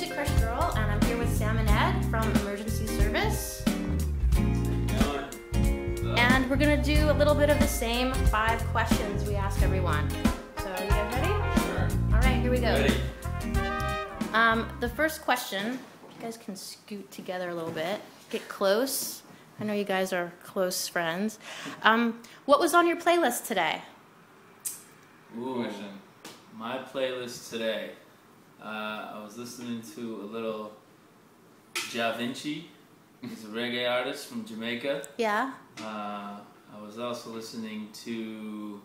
Music Crush Girl, and I'm here with Sam and Ed from Emergency Service. And we're gonna do a little bit of the same 5 questions we ask everyone. So, are you guys ready? Sure. All right, here we go. Ready. The first question, you guys can scoot together a little bit, get close. I know you guys are close friends. What was on your playlist today? Ooh, my playlist today. I was listening to a little Ja Vinci. He's a reggae artist from Jamaica. Yeah. I was also listening to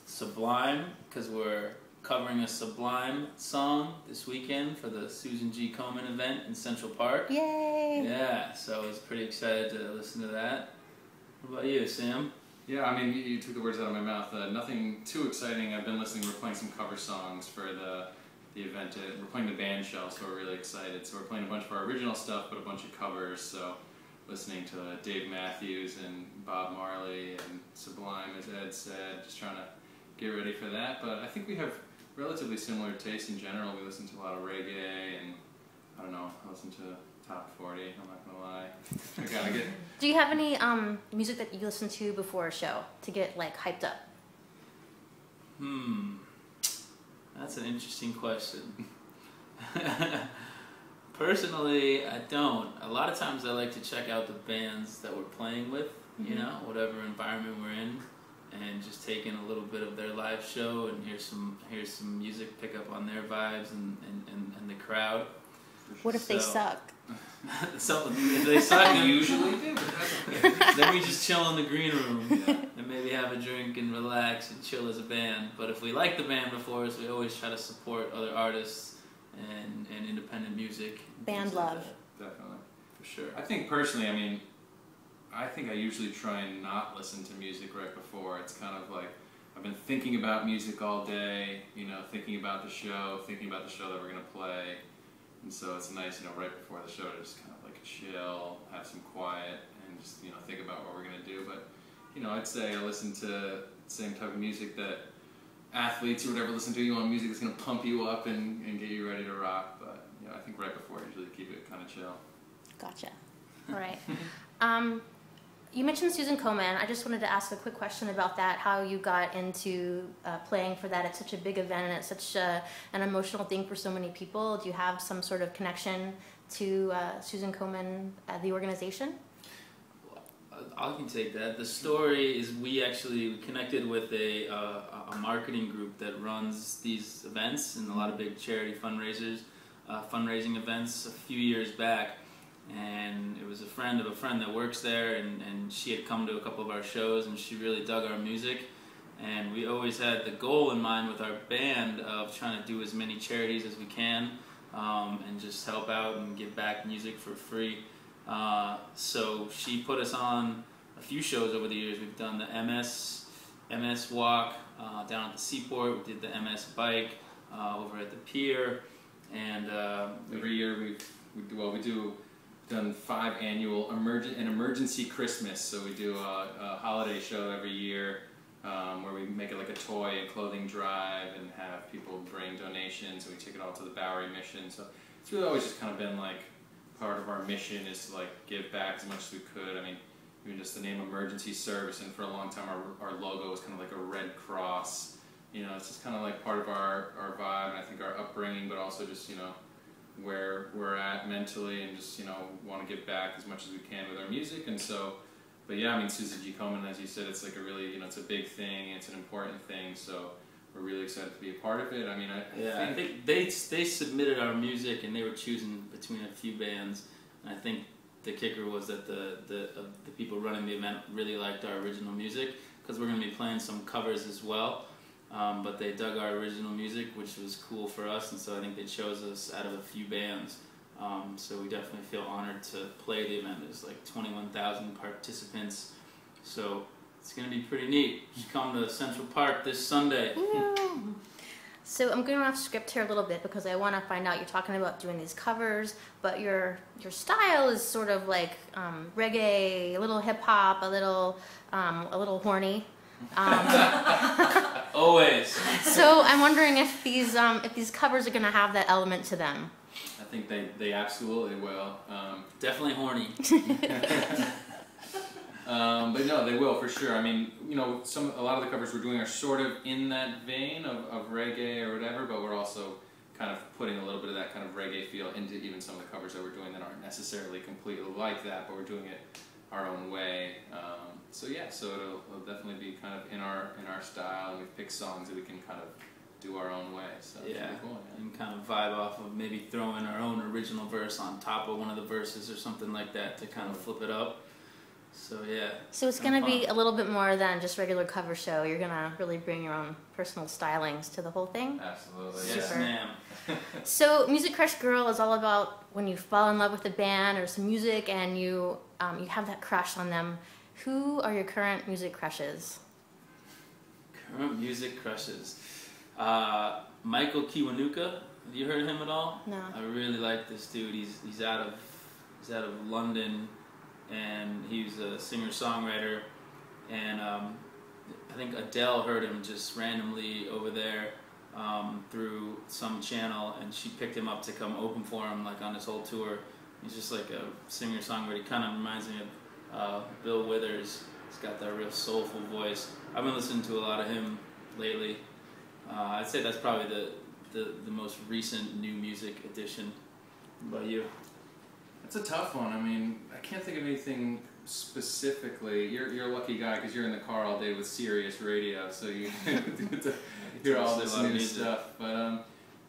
Sublime, because we're covering a Sublime song this weekend for the Susan G. Komen event in Central Park. Yay! Yeah, so I was pretty excited to listen to that. What about you, Sam? Yeah, I mean, you took the words out of my mouth. Nothing too exciting. I've been listening. We're playing some cover songs for the event. We're playing the band shell, so we're really excited. So we're playing a bunch of our original stuff, but a bunch of covers. So listening to Dave Matthews and Bob Marley and Sublime, as Ed said, just trying to get ready for that. But I think we have relatively similar tastes in general. We listen to a lot of reggae, and I don't know, I listen to Top 40, I'm not gonna lie. I gotta get... Do you have any music that you listen to before a show to get like hyped up? That's an interesting question. Personally, I don't. A lot of times I like to check out the bands that we're playing with, you know, whatever environment we're in, and just take in a little bit of their live show and hear some music, pick up on their vibes and the crowd. What if they suck? So if they suck, they usually do. Then we just chill in the green room and maybe have a drink and relax and chill as a band. But if we like the band before us, we always try to support other artists and independent music. Band love. Definitely. For sure. I think personally, I mean, I think I usually try and not listen to music right before. It's kind of like, I've been thinking about music all day, you know, thinking about the show that we're going to play. And so it's nice, you know, right before the show to just kind of like chill, have some quiet, and just, you know, think about what we're going to do. But, you know, I'd say I listen to the same type of music that athletes or whatever listen to. You want music that's going to pump you up and get you ready to rock. But, you know, I think right before I usually keep it kind of chill. Gotcha. All right. You mentioned Susan Komen. I just wanted to ask a quick question about that, how you got into playing for that. It's such a big event and it's such an emotional thing for so many people. Do you have some sort of connection to Susan Komen, the organization? I can take that. The story is we actually connected with a marketing group that runs these events and a lot of big charity fundraising events a few years back. And it was a friend of a friend that works there, and she had come to a couple of our shows, and she really dug our music. And we always had the goal in mind with our band of trying to do as many charities as we can, and just help out and give back music for free. So she put us on a few shows over the years. We've done the MS Walk down at the Seaport. We did the MS Bike over at the pier, and every year we do. Done 5 annual emergency Christmas, so we do a holiday show every year where we make it like a toy and clothing drive and have people bring donations, and we take it all to the Bowery mission. So it's really always just kind of been like part of our mission is to like give back as much as we could. I mean, even just the name Emergency Service, and for a long time our logo was kind of like a red cross. You know, it's just kind of like part of our vibe, and I think our upbringing, but also just, you know, where we're at mentally, and just, you know, want to give back as much as we can with our music. And so, but yeah, I mean, Susan G. Komen, as you said, it's like a really, you know, it's a big thing, it's an important thing, so we're really excited to be a part of it. I mean, I think they submitted our music, and they were choosing between a few bands, and I think the kicker was that the people running the event really liked our original music, because we're going to be playing some covers as well. But they dug our original music, which was cool for us, and so I think they chose us out of a few bands. So we definitely feel honored to play the event. There's like 21,000 participants, so it's going to be pretty neat. Just come to Central Park this Sunday. Yeah. So I'm going off script here a little bit because I want to find out, you're talking about doing these covers, but your style is sort of like reggae, a little hip hop, a little horny. A Always. So I'm wondering if these covers are gonna have that element to them. I think they absolutely will. Definitely horny. But no, they will for sure. I mean, you know, a lot of the covers we're doing are sort of in that vein of reggae or whatever, but we're also kind of putting a little bit of that kind of reggae feel into even some of the covers that we're doing that aren't necessarily completely like that, but we're doing it our own way. So yeah, so it'll definitely be kind of in our style, and we've picked songs that we can kind of do our own way. So it's Yeah, pretty cool, yeah. and kind of vibe off of maybe throwing our own original verse on top of one of the verses or something like that to kind of flip it up. So yeah. So it's gonna be a little bit more than just regular cover show. You're gonna really bring your own personal stylings to the whole thing. Absolutely. Yes, Super. ma'am. So Music Crush Girl is all about when you fall in love with a band or some music and you have that crush on them. Who are your current music crushes? Current music crushes. Michael Kiwanuka. Have you heard of him at all? No. I really like this dude. He's out of London, and he's a singer-songwriter. And I think Adele heard him just randomly over there through some channel, and she picked him up to come open for him, like on this whole tour. He's just like a singer-songwriter. He kind of reminds me of Bill Withers. He's got that real soulful voice. I've been listening to a lot of him lately. I'd say that's probably the most recent new music addition. What about you? It's a tough one. I mean, I can't think of anything specifically. You're a lucky guy because you're in the car all day with Sirius radio, so you get to hear all this new stuff. But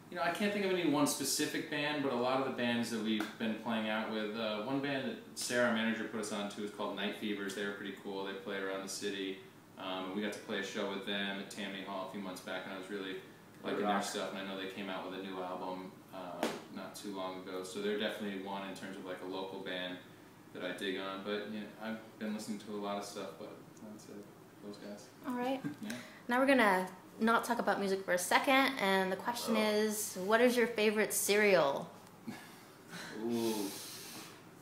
you know, I can't think of any one specific band, but a lot of the bands that we've been playing out with. One band that Sarah, our manager, put us on to is called Night Fevers. They were pretty cool. They play around the city. We got to play a show with them at Tammany Hall a few months back, and I was really liking their stuff. And I know they came out with a new album not too long ago, so they're definitely one in terms of like a local band that I dig on. But you know, I've been listening to a lot of stuff, but that's it. Those guys. All right. Yeah. Now we're gonna not talk about music for a second, and the question is, what is your favorite cereal? Ooh.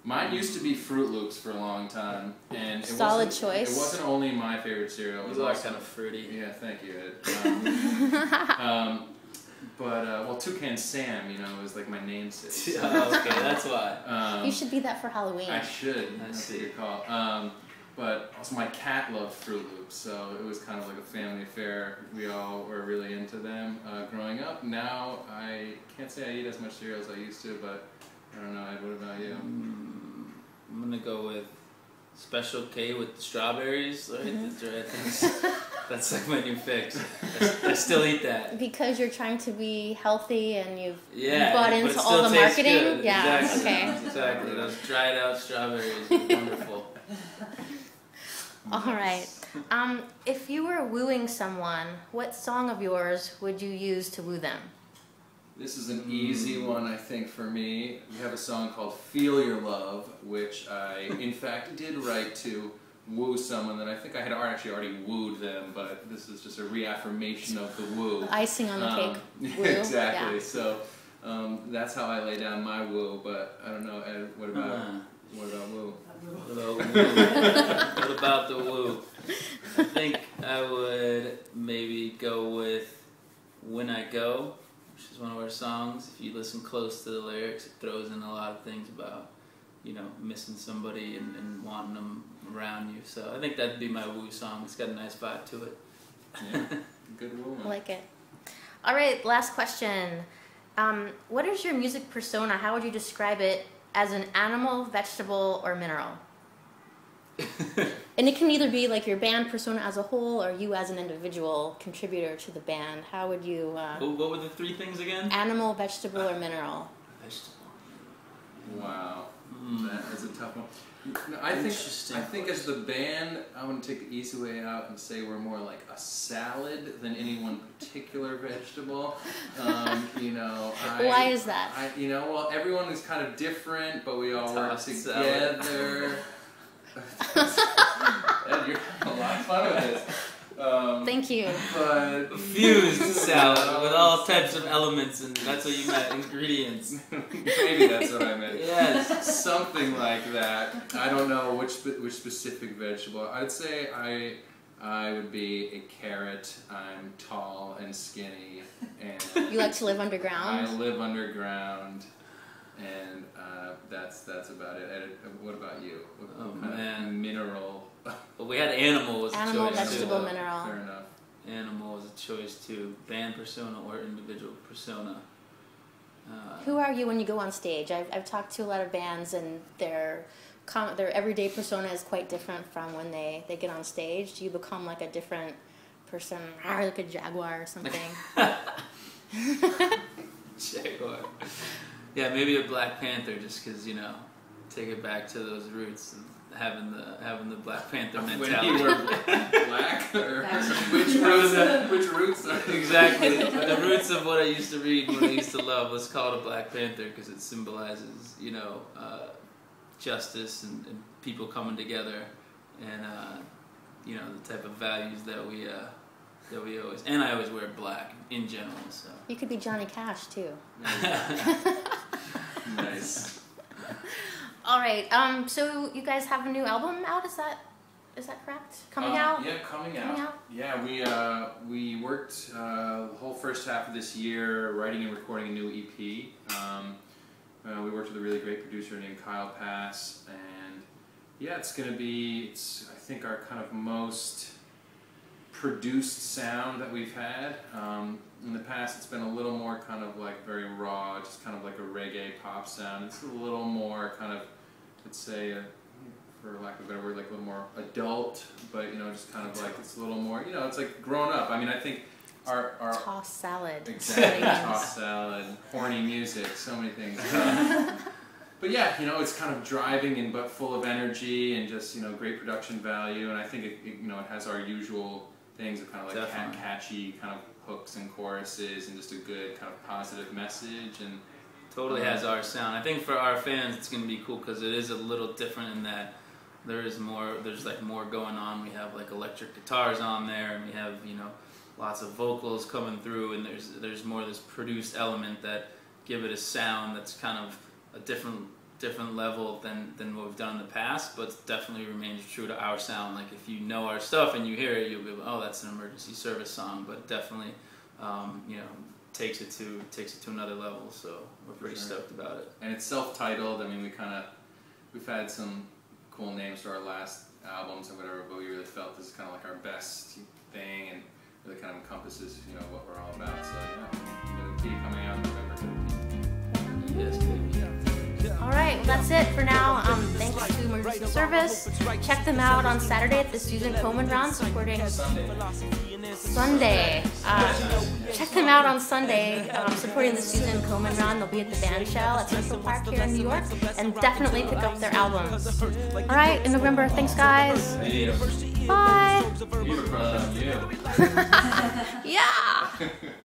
Mine used to be Fruit Loops for a long time, and Solid choice. It wasn't only my favorite cereal. It was You are also kind of fruity. Yeah, thank you, Ed. Well, Toucan Sam, you know, was like my namesake. Oh, okay, that's why. You should be that for Halloween. I should. I That's see. a good call. But also my cat loved Fruit Loops, so it was kind of like a family affair. We all were really into them growing up. Now I can't say I eat as much cereal as I used to, but I don't know, Ed, what about you? I'm gonna go with Special K with strawberries. Right? That's like my new fix. I still eat that. Because you're trying to be healthy and you've Yeah, bought but it into still all the tastes marketing. good. Yeah, Exactly. okay. Exactly. Those dried out strawberries are wonderful. All right. If you were wooing someone, what song of yours would you use to woo them? This is an easy one, I think, for me. We have a song called Feel Your Love, which I, in fact, did write to woo someone that I think I had actually already wooed them, but this is just a reaffirmation of the woo. Icing on the cake. Woo. Exactly. Yeah. So that's how I lay down my woo, but I don't know, Ed, what about woo? What about the woo? I think I would maybe go with When I Go, which is one of our songs. If you listen close to the lyrics, it throws in a lot of things about, you know, missing somebody and wanting them around you. So I think that'd be my woo song. It's got a nice vibe to it. Yeah, good woo. I like it. All right, last question. What is your music persona? How would you describe it as an animal, vegetable, or mineral? And it can either be like your band persona as a whole or you as an individual contributor to the band. How would you... What were the three things again? Animal, vegetable, or mineral? Vegetable. Wow, that is a tough one. No, I think as the band, I'm going to take the easy way out and say we're more like a salad than any one particular vegetable. You know, Why is that? Well, everyone is kind of different, but we all work Tossed together. Ed, you're having a lot of fun with this. Thank you. But Fused salad with all types of elements, and that's what you meant, ingredients. maybe that's what I meant. Yes. Something like that. I don't know which specific vegetable. I'd say I would be a carrot. I'm tall and skinny, and You like to live I underground? live underground, and that's about it. What about you? What kind of mineral? Well, we had animal as a Animal, choice vegetable, too. mineral. Fair enough. Animal was a choice too. Band persona or individual persona. Who are you when you go on stage? I've talked to a lot of bands, and their everyday persona is quite different from when they get on stage. Do you become like a different person, like a jaguar or something? Jaguar. Yeah, maybe a Black Panther, just because, you know, take it back to those roots and having the Black Panther mentality. When you were black, or which roots are Exactly. The roots of what I used to read, what I used to love. Let's call it a Black Panther because it symbolizes, you know, justice and people coming together, and you know, the type of values that we always. And I always wear black in general. So You could be Johnny Cash too. Nice. All right. So you guys have a new album out? Is that correct? Coming out? Yeah, coming Coming out. out? Yeah, we worked the whole first half of this year writing and recording a new EP. We worked with a really great producer named Kyle Pass, and yeah, it's I think our kind of most produced sound that we've had. In the past, it's been a little more kind of like very raw, just kind of like a reggae pop sound. It's a little more kind of, let's say, for lack of a better word, like a little more adult, but, you know, just kind of like, it's a little more, you know, it's like grown up. I mean, I think our Toss salad. exactly, toss salad, horny music, so many things. But yeah, you know, it's kind of driving and but full of energy and just, you know, great production value. And I think it you know, it has our usual things of kind of like catchy kind of hooks and choruses and just a good kind of positive message, and totally has our sound. I think for our fans, it's gonna be cool because it is a little different in that there's like more going on. We have like electric guitars on there, and we have, you know, lots of vocals coming through, and there's more of this produced element that give it a sound that's kind of a different level than what we've done in the past, but definitely remains true to our sound. Like if you know our stuff and you hear it, you'll be like, oh, that's an emergency service song, but definitely you know, takes it to another level. So we're pretty stoked about it. And it's self-titled. I mean, we've had some cool names for our last albums and whatever, but we really felt this is kind of like our best thing and really kind of encompasses, you know, what we're all about. So yeah, the EP coming out November 15th. Yes, baby. All right, well, that's it for now. Thanks to Emergency Service. Check them out on Saturday at the Susan Komen Run, supporting Sunday. Check them out on Sunday, supporting the Susan Komen Run. They'll be at the band shell at Central Park here in New York, and definitely pick up their albums. All right, in November. Thanks, guys. Bye. We were proud of you. Yeah.